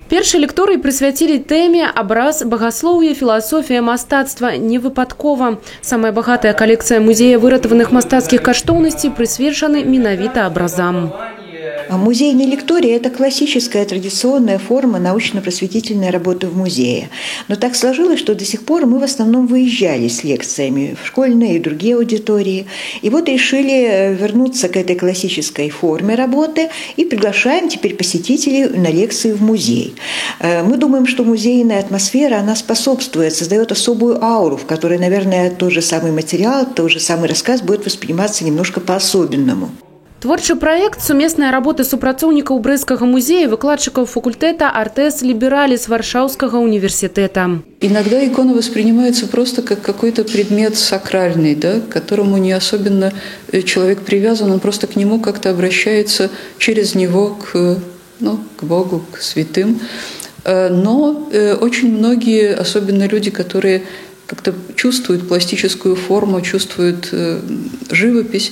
Першай лекторыі прысвяцілі тэме «Абраз, багаслоўе, філасофія, мастацтва» не выпадкова. Самая богатая коллекция музея выратаваных мастацкіх каштоўнасцей прысвечаны менавіта абразам. Музейная лектория – это классическая традиционная форма научно-просветительной работы в музее. Но так сложилось, что до сих пор мы в основном выезжали с лекциями в школьные и другие аудитории. И вот решили вернуться к этой классической форме работы и приглашаем теперь посетителей на лекции в музей. Мы думаем, что музейная атмосфера, она способствует, создает особую ауру, в которой, наверное, тот же самый материал, тот же самый рассказ будет восприниматься немножко по-особенному. Творчы проект сумесная работа супрацоўнікаў Брэсцкага музея, выкладчиков факультета Артес Либералис Варшаўскага университета. Иногда икона воспринимается просто как какой-то предмет сакральный, да, к которому не особенно человек привязан, он просто к нему как-то обращается через него к Богу, к святым. Но очень многие, особенно люди, которые как-то чувствуют пластическую форму, чувствуют живопись,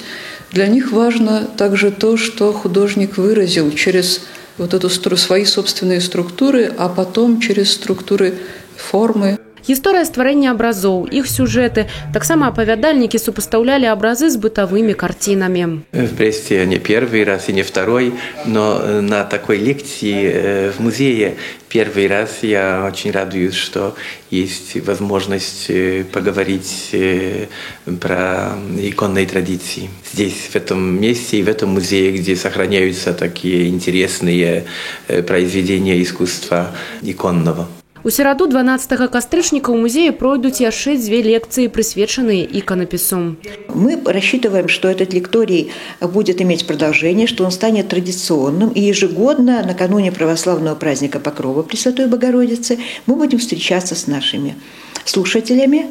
для них важно также то, что художник выразил через вот эту свои собственные структуры, а потом через структуры формы. Гісторыя стварэння абразоў, іх сюжэты. Таксама апавядальнікі супастаўлялі абразы з бытавымі картинами. В Бресте не первый раз и не второй, но на такой лекции в музее первый раз я очень радуюсь, что есть возможность поговорить про иконные традиции. Здесь, в этом месте и в этом музее, где сохраняются такие интересные произведения искусства иконного. У сераду 12 кастрычніка ў музеі пройдуць яшчэ 2 лекции, присвеченные иконопису. Мы рассчитываем, что этот лекторий будет иметь продолжение, что он станет традиционным. И ежегодно, накануне православного праздника Покрова Пресвятой Богородицы, мы будем встречаться с нашими слушателями,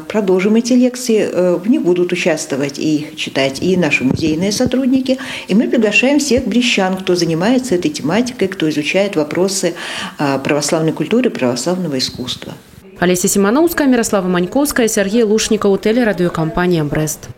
продолжим эти лекции. В них будут участвовать и их читать и наши музейные сотрудники. И мы приглашаем всех брестчан, кто занимается этой тематикой, кто изучает вопросы православной культуры, православного искусства. Олеся Симоновская, Мирослава Маньковская, Сергей Лушников, телерадиокомпания «Брест».